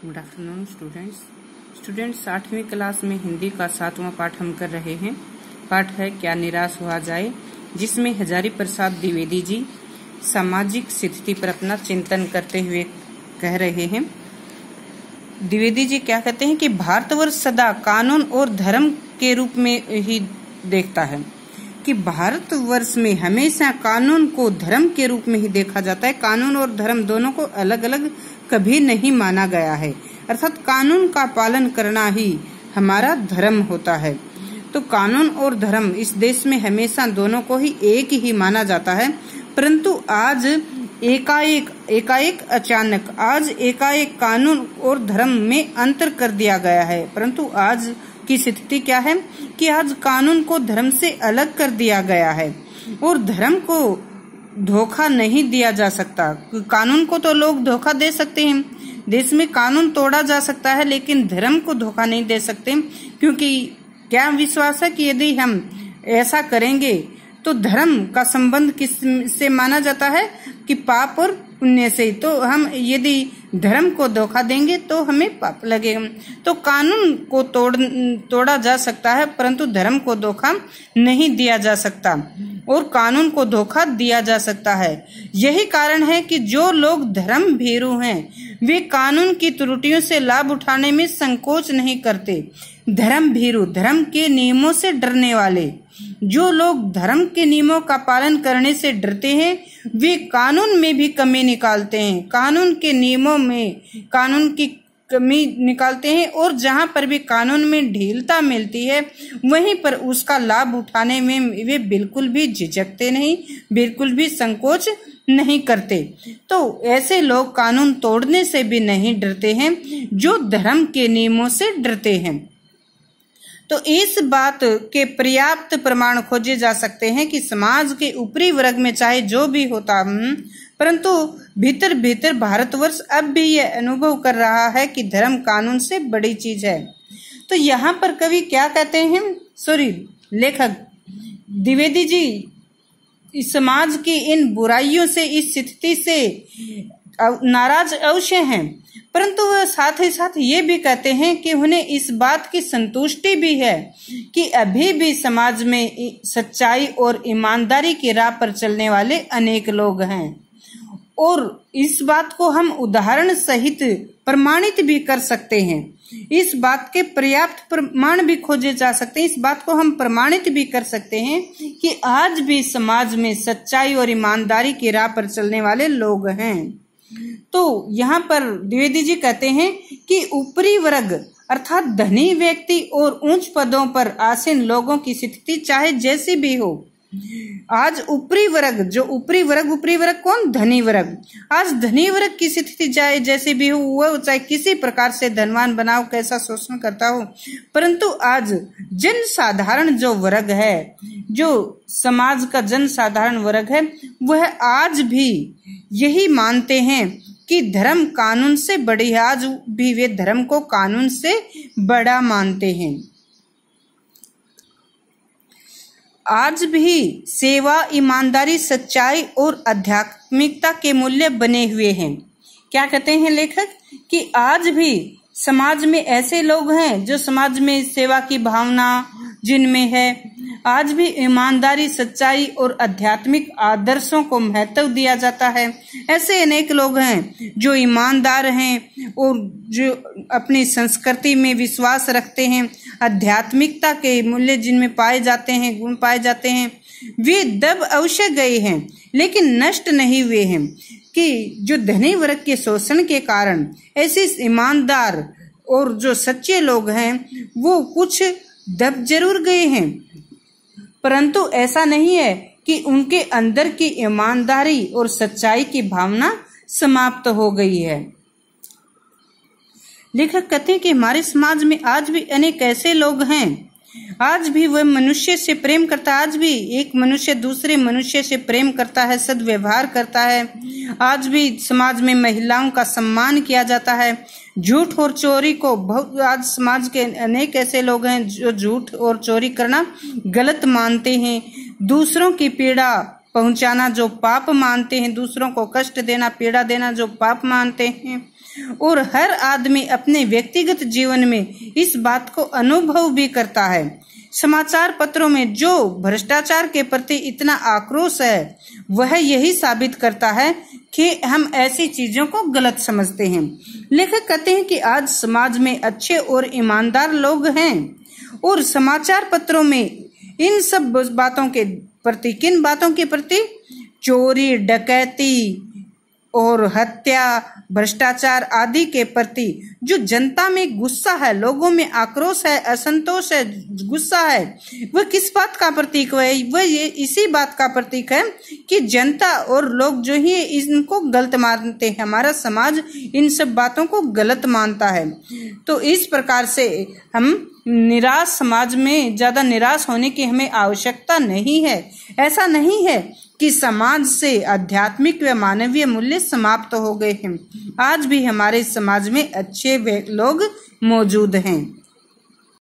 Good afternoon students 8वीं class में हिंदी का 7वां पाठ हम कर रहे हैं। पाठ है क्या निराश हुआ जाए, जिसमें हजारी प्रसाद द्विवेदी जी सामाजिक स्थिति पर अपना चिंतन करते हुए कह रहे हैं। द्विवेदी जी क्या कहते हैं कि भारतवर्ष सदा कानून और धर्म के रूप में ही देखता है, कि भारतवर्ष में हमेशा कानून को धर्म के रूप में ही देखा जाता है। कानून और धर्म दोनों को अलग अलग कभी नहीं माना गया है, अर्थात कानून का पालन करना ही हमारा धर्म होता है। तो कानून और धर्म इस देश में हमेशा दोनों को ही एक ही माना जाता है, परंतु आज एकाएक अचानक एकाएक कानून और धर्म में अंतर कर दिया गया है। परंतु आज की स्थिति क्या है कि आज कानून को धर्म से अलग कर दिया गया है और धर्म को धोखा नहीं दिया जा सकता। कानून को तो लोग धोखा दे सकते हैं, देश में कानून तोड़ा जा सकता है, लेकिन धर्म को धोखा नहीं दे सकते, क्योंकि क्या विश्वास है कि यदि हम ऐसा करेंगे तो धर्म का संबंध किस से माना जाता है कि पाप और पुण्य से। तो हम यदि धर्म को धोखा देंगे तो हमें पाप लगेगा। तो कानून को तोड़ा जा सकता है, परंतु धर्म को धोखा नहीं दिया जा सकता और कानून को धोखा दिया जा सकता है। यही कारण है कि जो लोग धर्म भीरू हैं वे कानून की त्रुटियों से लाभ उठाने में संकोच नहीं करते। धर्म भीरू, धर्म के नियमों से डरने वाले, जो लोग धर्म के नियमों का पालन करने से डरते हैं वे कानून में भी कमी निकालते हैं, कानून के नियमों में कानून की कमी निकालते हैं, और जहां पर भी कानून में ढीलता मिलती है वहीं पर उसका लाभ उठाने में वे बिल्कुल भी झिझकते नहीं, बिल्कुल भी संकोच नहीं करते। तो ऐसे लोग कानून तोड़ने से भी नहीं डरते हैं जो धर्म के नियमों से डरते हैं। तो इस बात के पर्याप्त प्रमाण खोजे जा सकते हैं कि समाज के ऊपरी वर्ग में चाहे जो भी होता, परंतु भीतर भीतर भारतवर्ष अब भी यह अनुभव कर रहा है कि धर्म कानून से बड़ी चीज है। तो यहाँ पर कवि क्या कहते हैं, लेखक द्विवेदी जी इस समाज की इन बुराइयों से, इस स्थिति से नाराज अवश्य हैं, परंतु वह साथ ही साथ ये भी कहते हैं कि उन्हें इस बात की संतुष्टि भी है कि अभी भी समाज में सच्चाई और ईमानदारी की राह पर चलने वाले अनेक लोग हैं, और इस बात को हम उदाहरण सहित प्रमाणित भी कर सकते हैं। इस बात के पर्याप्त प्रमाण भी खोजे जा सकते हैं, इस बात को हम प्रमाणित भी कर सकते हैं कि आज भी समाज में सच्चाई और ईमानदारी की राह पर चलने वाले लोग हैं। तो यहाँ पर द्विवेदी जी कहते हैं कि ऊपरी वर्ग अर्थात धनी व्यक्ति और उच्च पदों पर आसीन लोगों की स्थिति चाहे जैसी भी हो, आज ऊपरी वर्ग कौन, धनी वर्ग, आज धनी वर्ग की स्थिति चाहे जैसे भी हो, वह चाहे किसी प्रकार से धनवान बनाओ, कैसा शोषण करता हो, परंतु आज जन साधारण जो वर्ग है, जो समाज का जन साधारण वर्ग है, वह आज भी यही मानते हैं कि धर्म कानून से बड़ी है। आज भी वे धर्म को कानून से बड़ा मानते हैं। आज भी सेवा, ईमानदारी, सच्चाई और आध्यात्मिकता के मूल्य बने हुए हैं। क्या कहते हैं लेखक कि आज भी समाज में ऐसे लोग हैं जो समाज में सेवा की भावना जिनमें है, आज भी ईमानदारी, सच्चाई और आध्यात्मिक आदर्शों को महत्व दिया जाता है। ऐसे अनेक लोग हैं जो ईमानदार हैं और जो अपनी संस्कृति में विश्वास रखते हैं, आध्यात्मिकता के मूल्य जिनमें पाए जाते हैं, गुण पाए जाते हैं, वे दब अवश्य गए हैं लेकिन नष्ट नहीं हुए हैं। कि जो धनी वर्ग के शोषण के कारण ऐसे ईमानदार और जो सच्चे लोग हैं वो कुछ दब जरूर गए हैं, परंतु ऐसा नहीं है कि उनके अंदर की ईमानदारी और सच्चाई की भावना समाप्त हो गई है। लेखक कहते हैं कि हमारे समाज में आज भी अनेक ऐसे लोग हैं, आज भी वह मनुष्य से प्रेम करता है, आज भी एक मनुष्य दूसरे मनुष्य से प्रेम करता है, सद्व्यवहार करता है। आज भी समाज में महिलाओं का सम्मान किया जाता है। झूठ और चोरी को बहुत, आज समाज के अनेक ऐसे लोग हैं जो झूठ और चोरी करना गलत मानते हैं, दूसरों की पीड़ा पहुंचाना जो पाप मानते हैं, दूसरों को कष्ट देना, पीड़ा देना जो पाप मानते हैं। और हर आदमी अपने व्यक्तिगत जीवन में इस बात को अनुभव भी करता है। समाचार पत्रों में जो भ्रष्टाचार के प्रति इतना आक्रोश है, वह यही साबित करता है कि हम ऐसी चीजों को गलत समझते हैं। लेखक कहते हैं कि आज समाज में अच्छे और ईमानदार लोग हैं और समाचार पत्रों में इन सब बातों के प्रति, किन बातों के प्रति? चोरी, डकैती और हत्या, भ्रष्टाचार आदि के प्रति जो जनता में गुस्सा है, लोगों में आक्रोश है, असंतोष है, गुस्सा है, वह किस बात का प्रतीक है? वह ये इसी बात का प्रतीक है कि जनता और लोग जो ही इनको गलत मानते हैं। हमारा समाज इन सब बातों को गलत मानता है। तो इस प्रकार से हम निराश समाज में ज्यादा निराश होने की हमें आवश्यकता नहीं है। ऐसा नहीं है कि समाज से आध्यात्मिक व मानवीय मूल्य समाप्त हो गए हैं। आज भी हमारे समाज में अच्छे लोग मौजूद हैं।